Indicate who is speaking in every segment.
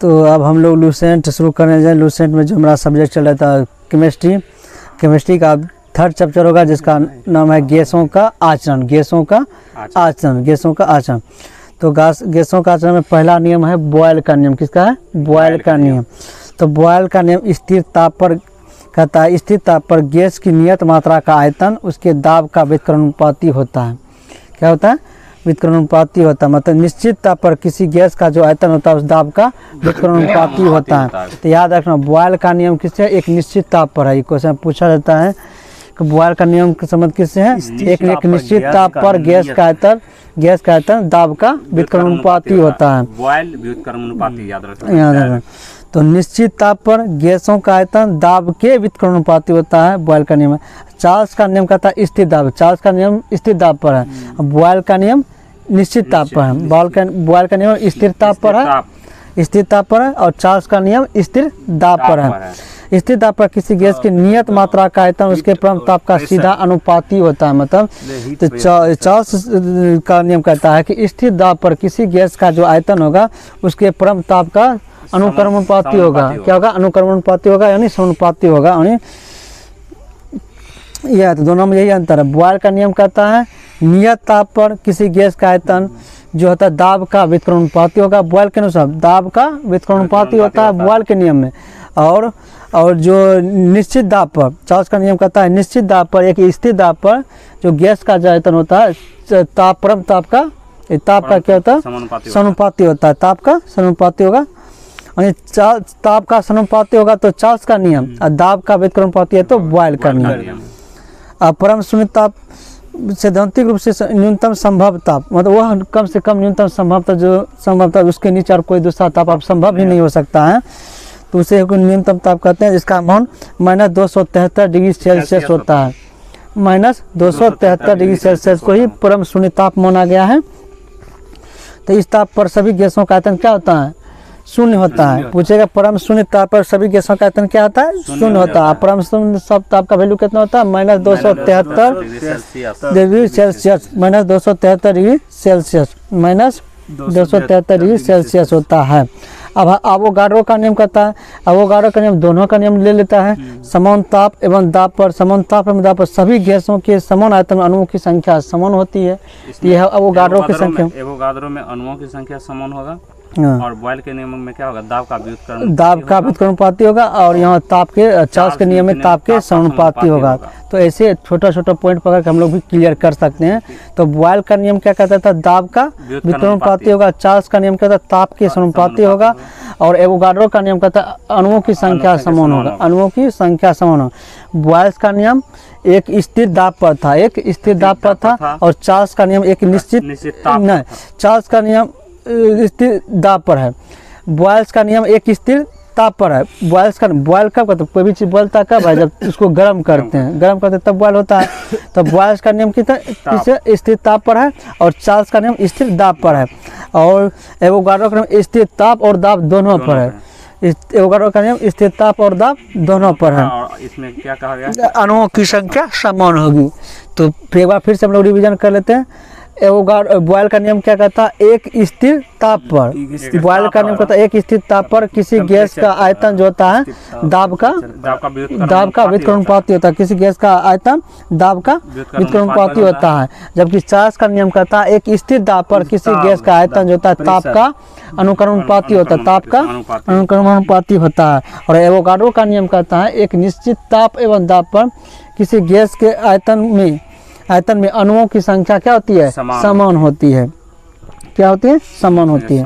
Speaker 1: तो अब हम लोग लूसेंट शुरू करने जाए। लूसेंट में जो हमारा सब्जेक्ट चल रहा था केमिस्ट्री का थर्ड चैप्टर होगा, जिसका नाम है गैसों का आचरण। गैसों का आचरण। तो गैसों का आचरण में पहला नियम है बॉयल का नियम। किसका है? बॉयल का नियम। तो बॉयल का नियम स्थिर ताप पर कहता है, स्थिर ताप पर गैस की नियत मात्रा का आयतन उसके दाब का व्युत्क्रमानुपाती होता है। क्या होता है? व्युत्क्रमानुपाती होता है। मतलब निश्चित ताप पर किसी गैस का जो आयतन होता है उस दाब का व्युत्क्रमानुपाती होता है। तो याद रखना, बॉयल का नियम किससे? एक निश्चित ताप पर है। ये क्वेश्चन पूछा जाता है कि बॉयल का नियम का संबंध किससे है? एक निश्चित ताप पर गैस का आयतन दाब का व्युत्क्रमानुपाती होता है।
Speaker 2: बॉयल व्युत्क्रमानुपाती याद
Speaker 1: रखना। तो निश्चित ताप पर गैसों का आयतन दाब के व्युत्क्रमानुपाती होता है, बॉयल का नियम है। चार्ल्स का नियम कहता है स्थिर दाब। चार्ल्स का नियम स्थिर दाब पर है, बॉयल का नियम निश्चित ताप पर है। बॉयल का नियम स्थिर ताप पर है, और चार्ल्स का नियम स्थिर दाब पर है। स्थिर दाब पर किसी गैस की नियत मात्रा का आयतन उसके परम ताप का सीधा अनुपाती होता है। मतलब तो चार्ल्स का नियम कहता है कि स्थिर दाब पर किसी गैस का जो आयतन होगा उसके परम ताप का अनुक्रमानुपाती होगा। क्या होगा? अनुक्रमानुपाती होगा, यानी समानुपाती होगा। यानी यह तो दोनों में यही अंतर है। बॉयल का नियम कहता है नियत ताप पर किसी गैस का आयतन जो होता है दाब का व्युत्क्रमानुपाती होगा। बॉयल के अनुसार दाब का व्युत्क्रमानुपाती होता है बॉयल के नियम में। और जो निश्चित दाब पर, चार्ल्स का नियम कहता है निश्चित दाब पर, एक स्थिर दाब पर जो गैस का जो आयतन होता है परम ताप का क्या होता है? समानुपाती होता है। ताप का समानुपाती होगा, ताप का समानुपाती होगा तो चार्ल्स का नियम, और दाब का व्युत्क्रमानुपाती है तो बॉयल का नियम। अब परम शून्य ताप सैद्धांतिक रूप से न्यूनतम संभव ताप, मतलब वह कम से कम न्यूनतम संभवता उसके नीचे और कोई दूसरा ताप अब संभव ही नहीं हो सकता है, तो उसे न्यूनतम ताप कहते हैं, जिसका मान -273 डिग्री सेल्सियस होता है। -273 डिग्री सेल्सियस को ही परम शून्य ताप माना गया है। तो इस ताप पर सभी गैसों का आयतन क्या होता है? शून्य होता है। पूछेगा परम शून्य ताप पर सभी गैसों का आयतन क्या होता है? शून्य होता है। परम शून्य सब ताप का वैल्यू कितना होता है? -273 डिग्री सेल्सियस। -273 डिग्री सेल्सियस होता है। अब अवोगाड्रो का नियम कहता है, अवोगाड्रो का नियम दोनों का नियम ले लेता है। समान ताप एवं दाब पर सभी गैसों के समान आयतन में अणुओं की संख्या समान होती है। यह अवोगाड्रो की संख्या।
Speaker 2: एवोगाड्रो में अणुओं की संख्या समान होगा, और बॉयल के नियम में क्या होगा? दाब का व्युत्क्रमानुपाती होगा, और यहाँ ताप के चार्ल्स के नियम में ताप के समानुपाती होगा। तो ऐसे छोटा पॉइंट पकड़ के हम लोग भी क्लियर कर सकते हैं। तो बॉयल का नियम क्या कहता था? दाब का व्युत्क्रमानुपाती होगा। चार्ल्स का नियम कहता है ताप के समानुपाती होगा, और एवोगाड्रो का नियम कहता है अणुओं की संख्या समान होगा। अणुओं की संख्या समान होगा। बॉयल का नियम एक स्थिर दाब पर था, और चार्ल्स का नियम एक निश्चित चार्ल्स का नियम स्थिर दाब पर है। बॉयल्स का नियम एक स्थिर ताप पर है। बॉयल कब करते? कोई भी चीज़ बोलता कब है? जब उसको गर्म करते हैं तब बॉयल होता है। तो बॉयल्स का नियम किससे? स्थिर ताप पर है, और चार्ल्स का नियम स्थिर दाब पर है, और एवोगाड्रो का नियम स्थिर ताप और दाब दोनों पर है। एवोगाड्रो का नियम स्थिर ताप और दाब दोनों पर है। इसमें क्या कहा गया?
Speaker 1: अणुओं की संख्या समान होगी। तो एक बार फिर से हम लोग रिवीजन कर लेते हैं। बॉयल का नियम क्या कहता है? एक स्थिर ताप पर, बॉयल का नियम कहता है एक स्थिर ताप पर किसी गैस का आयतन जो होता है दाब का व्युत्क्रमानुपाती होता है। किसी गैस का आयतन दाब का व्युत्क्रमानुपाती होता है। जबकि चार्ल्स का नियम कहता है एक स्थिर दाब पर किसी गैस का आयतन जो होता है ताप का अनुक्रमानुपाती होता है। ताप का अनुक्रमानुपाती होता है। और एवोगाड्रो का नियम कहता है एक निश्चित ताप एवं दाब पर किसी गैस के आयतन में अणुओं की संख्या क्या होती है? समान होती है। क्या होती है? समान होती है।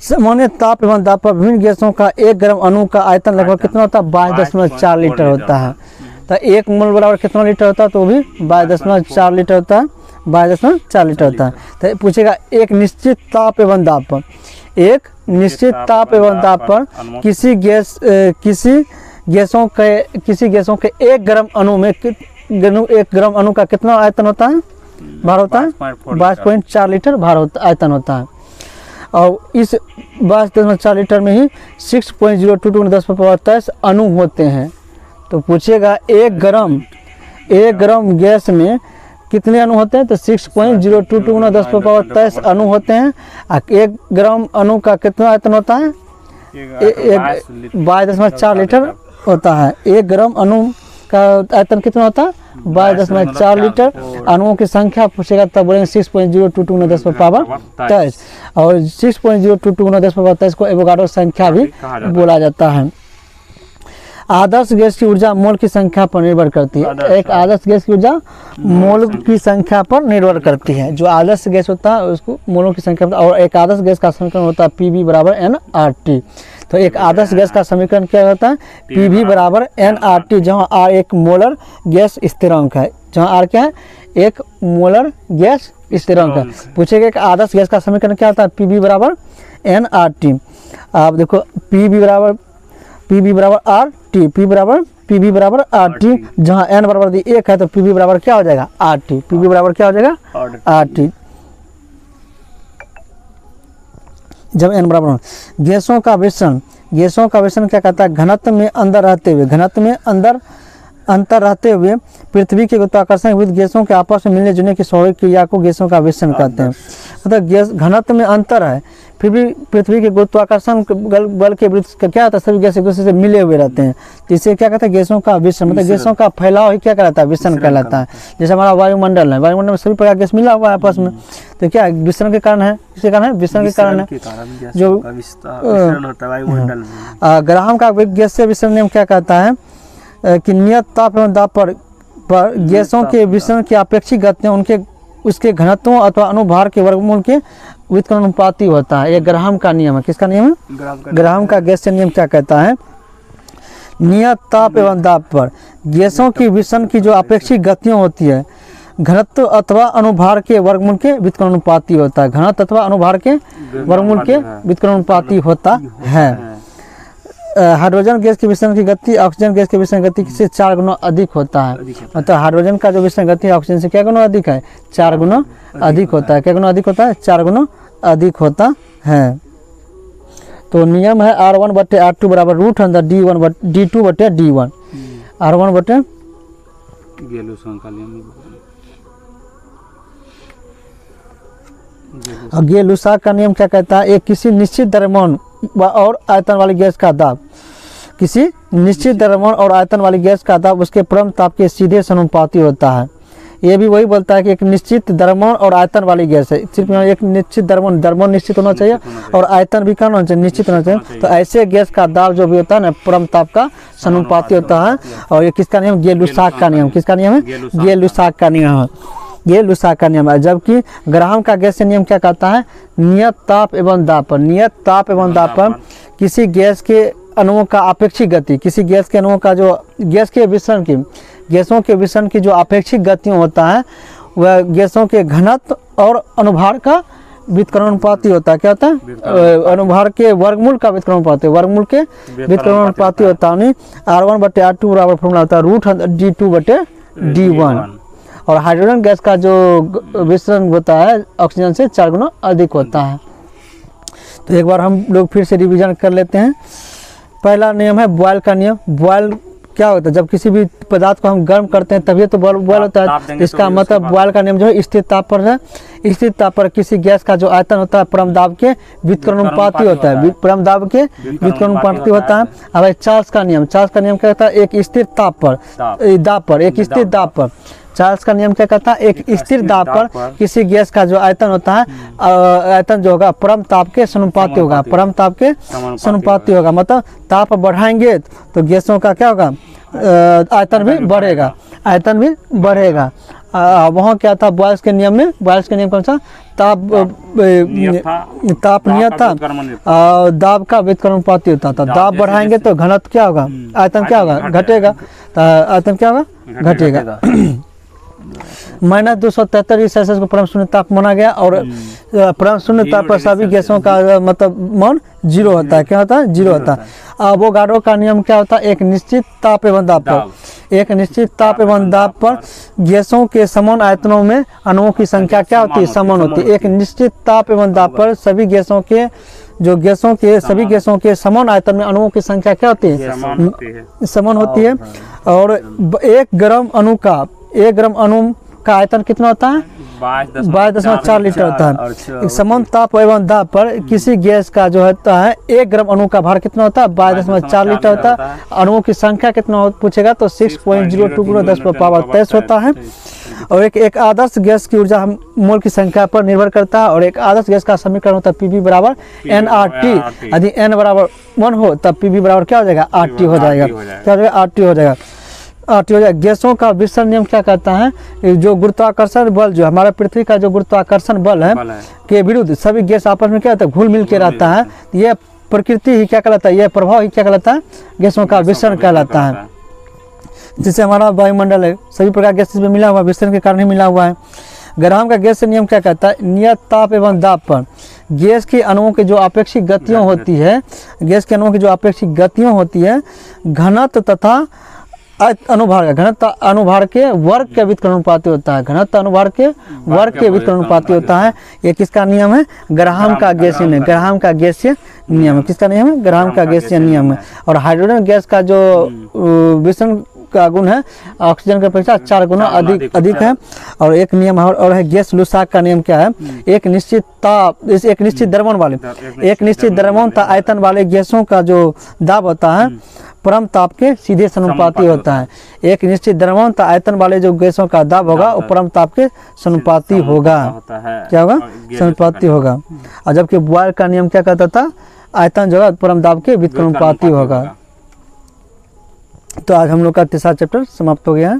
Speaker 1: सामान्य ताप एवं दाब पर विभिन्न गैसों का 1 ग्राम अणु का आयतन लगभग कितना होता है? 22.4 लीटर होता है। तो 1 मोल बराबर कितना लीटर होता है? तो भी 22.4 लीटर होता है। 22.4 लीटर होता है। तो पूछेगा एक निश्चित ताप एवं दाब पर किसी गैसों के 1 ग्राम अणु में 1 ग्राम अणु का कितना आयतन होता है? भार होता है 22.4 लीटर भार आयतन होता है। और इस 22.4 लीटर में ही 6.022 × 10⁻23 अणु होते हैं। तो पूछेगा 1 ग्राम गैस में कितने अणु होते हैं? तो 6.022 × 10⁻23 अणु होते हैं। 1 ग्राम अणु का कितना आयतन होता है? 22.4 लीटर होता है। 1 ग्राम अणु का आयतन कितना होता है? 22.4 लीटर। अणुओं की संख्या पूछेगा तब बोलेंगे 6.022 × 10⁻23 और 6.022 × 10⁻23 को एवोगाड्रो संख्या भी बोला जाता है। आदर्श गैस की ऊर्जा मोल की संख्या पर निर्भर करती है। एक आदर्श गैस की ऊर्जा मोल की संख्या पर निर्भर करती है। जो आदर्श गैस होता है उसको मोलों की संख्या पर, और एक आदर्श गैस का समीकरण होता है PV = nRT। तो एक आदर्श गैस का समीकरण क्या होता है? PV = nRT, जहाँ R एक मोलर गैस स्थिरांक है। जहाँ R क्या है? एक मोलर गैस स्थिरांक है। पूछेगा एक आदर्श गैस का समीकरण क्या होता है? PV = nRT। आप देखो PV = RT, PV = RT, जहाँ n = 1 है तो PV बराबर क्या हो जाएगा? RT। PV बराबर क्या हो जाएगा? RT। जब n बराबर, गैसों का विषण क्या कहता है? घनत्व में अंतर रहते हुए पृथ्वी के गुरुत्वाकर्षण विरुद्ध गैसों के आपस में मिलने जुलने की स्वाभाविक क्रिया को गैसों का विषण कहते हैं। मतलब गैस घनत्व में अंतर है, फिर भी पृथ्वी के गुरुत्वाकर्षण बल के विरुद्ध क्या होता है? सभी गैस एक दूसरे से मिले हुए रहते हैं, तो इसे क्या कहते हैं? गैसों का विषण। मतलब गैसों का फैलाव ही क्या कहलाता है? विषण कहलाता है। जैसे हमारा वायुमंडल है, वायुमंडल में सभी प्रकार गैस मिला हुआ है आपस में, तो क्या विषण के कारण है? किसके कारण है? विषण के कारण है। जो ग्राहम का गैसीय विषण नियम क्या कहता है कि नियत ताप एवं दाब पर गैसों के विषण की अपेक्षित गतियाँ उसके घनत्वों अथवा अनुभार के वर्गमूल के व्युत्क्रमानुपाती होता है। यह ग्राहम का नियम है। किसका नियम है? ग्राहम का गैसीय नियम क्या कहता है? नियत ताप एवं दाब पर गैसों की विषण की जो अपेक्षित गतियाँ होती है घनत्व अथवा अनुभार के वर्गमूल के व्युत्क्रमानुपाती होता है। घनत्व अथवा अनुभार के वर्गमूल के व्युत्क्रमानुपाती होता है। हाइड्रोजन गैस की विषण की गति ऑक्सीजन गैस की विषण गति से 4 गुना अधिक होता है। मतलब हाइड्रोजन का जो विषण गति ऑक्सीजन से क्या गुना अधिक है? 4 गुना अधिक होता है। क्या गुना अधिक होता है? 4 गुना अधिक होता है। तो नियम है R1/R2 = √D2/D1। R1/, गेलुसा का नियम क्या कहता है? एक किसी निश्चित द्रव्यमान और आयतन वाली गैस का दाब, किसी निश्चित द्रव्यमान और आयतन वाली गैस का दाब उसके परम ताप के सीधे समानुपाती होता है। ये भी वही बोलता है कि एक निश्चित द्रव्यमान और आयतन वाली गैस है। सिर्फ एक निश्चित द्रव्यमान निश्चित होना चाहिए और आयतन भी क्या होना चाहिए? निश्चित होना चाहिए। तो ऐसे गैस का दाब जो भी होता है ना परम ताप का समानुपाती होता है। और ये किसका नियम? गेलुसाक का नियम। किसका नियम है? गेलुसाक का नियम है। ये लुसाक का नियम है। जबकि ग्राहम का गैसीय नियम क्या कहता है? नियत ताप एवं दाब पर, नियत ताप एवं दाब पर किसी गैस के अणुओं का अपेक्षित गति, किसी गैस के अणुओं का जो गैस के विषण की, गैसों के विषण की जो अपेक्षित गतियों होता है वह गैसों के घनत्व और अनुभार का व्युत्क्रमानुपाती होता है। क्या होता है? अनुभार के वर्गमूल का व्युत्क्रमानुपाती, वर्गमूल के व्युत्क्रमानुपाती होता है। R1/R2 बराबर फॉर्मूला होता है √D2/D1। और हाइड्रोजन गैस का जो विषण होता है ऑक्सीजन से 4 गुना अधिक होता है। तो एक बार हम लोग फिर से रिवीजन कर लेते हैं। पहला नियम है बॉयल का नियम। बॉयल क्या होता है? जब किसी भी पदार्थ को हम गर्म करते हैं तभी तो बॉयल होता है। इसका मतलब बॉयल का नियम जो है स्थिर ताप पर है। स्थिर ताप पर किसी गैस का जो आयतन होता है परम दाब के व्युत्क्रमानुपाती होता है। परम दाब के व्युत्क्रमानुपाती होता है। अब चार्ल्स का नियम क्या कहता है? एक स्थिर ताप पर, दाब पर, एक स्थिर दाब पर। चार्ल्स का नियम क्या कहता है? एक स्थिर दाब पर किसी गैस का जो आयतन होता है, आयतन जो होगा परम ताप के समानुपाती होगा, परम ताप के समानुपाती होगा। मतलब ताप बढ़ाएंगे तो गैसों का क्या होगा? आयतन भी बढ़ेगा, आयतन भी बढ़ेगा। वहाँ क्या था बॉयल्स के नियम में? बॉयल्स के नियम कौन सा? ताप नियत था, दाब का व्युत्क्रमानुपाती होता था। दाब बढ़ाएंगे तो घनत्व क्या होगा? आयतन क्या होगा? घटेगा। आयतन क्या होगा? घटेगा। -273 डिग्री सेल्सियस को परम शून्य ताप माना गया और परम शून्य ताप पर सभी गैसों का मतलब मान 0 होता है। क्या होता है? 0 होता है। एवोगाड्रो का नियम क्या होता है? एक निश्चित ताप एवं दाब पर, एक निश्चित ताप एवं दाब पर गैसों के समान आयतनों में अणुओं की संख्या क्या होती है? समान होती है। एक निश्चित ताप एवं दाब पर सभी गैसों के सभी गैसों के समान आयतन में अणुओं की संख्या क्या होती है? समान होती है। और 1 ग्राम अणु का आयतन कितना होता है? 22.4 लीटर होता
Speaker 2: और
Speaker 1: है। समान ताप एवं दाब पर किसी गैस का जो होता है 1 ग्राम अणु का भार कितना होता है? 22.4 लीटर होता है। अणुओं की संख्या कितना पूछेगा तो 6.02 × 10⁻23 होता है। और एक आदर्श गैस की ऊर्जा हम मोल की संख्या पर निर्भर करता है। और एक आदर्श गैस का समीकरण होता है पीवी बराबर nRT। यदि n बराबर 1 हो तब पीवी बराबर क्या हो जाएगा? RT हो जाएगा। क्या हो जाएगा? RT हो जाएगा। RT हो जाएगा। गैसों का विसरण नियम क्या कहता है? जो गुरुत्वाकर्षण बल जो हमारा पृथ्वी का जो गुरुत्वाकर्षण बल है के विरुद्ध सभी गैस आपस में क्या होता है? घुल मिल के रहता है। यह प्रकृति ही क्या कहलाता है? यह प्रभाव ही क्या कहलाता है? गैसों का विसरण कहलाता है। जिससे हमारा वायुमंडल है सभी प्रकार गैसेस में मिला हुआ विसरण के कारण ही मिला हुआ है। ग्राहम का गैस नियम क्या कहता है? नियत ताप एवं दाब पर गैस के अणुओं की जो अपेक्षित गतियों होती है, गैस के अणुओं की जो अपेक्षित गतियों होती है, घनत्व तथा अनुभार, घनत्व अनुभार के वर्ग के व्युत्क्रमानुपाती होता है। घनत्व अनुभार के वर्ग के व्युत्क्रमानुपाती होता है। ये किसका नियम है? ग्राहम का गैसीय नियम। ग्राहम का गैसीय नियम है। किसका नियम है? ग्राहम का गैसीय नियम है। और हाइड्रोजन गैस का जो विसरण का गुण है ऑक्सीजन की अपेक्षा 4 गुना अधिक है। और एक नियम और है गैस लुसाक का नियम क्या है? एक निश्चित ताप एक निश्चित द्रव्यमान तथा आयतन वाले गैसों का जो दाब होता है परम ताप के सीधे समानुपाती होता है। एक निश्चित द्रव्यमान तथा आयतन वाले जो गैसों का दाब होगा वो परम ताप के समानुपाती होगा। क्या होगा? समानुपाती होगा। और जबकि बॉयल का नियम क्या कहता था? आयतन जो है परम दाब के व्युत्क्रमानुपाती होगा। तो आज हम लोग का तीसरा चैप्टर समाप्त हो गया है।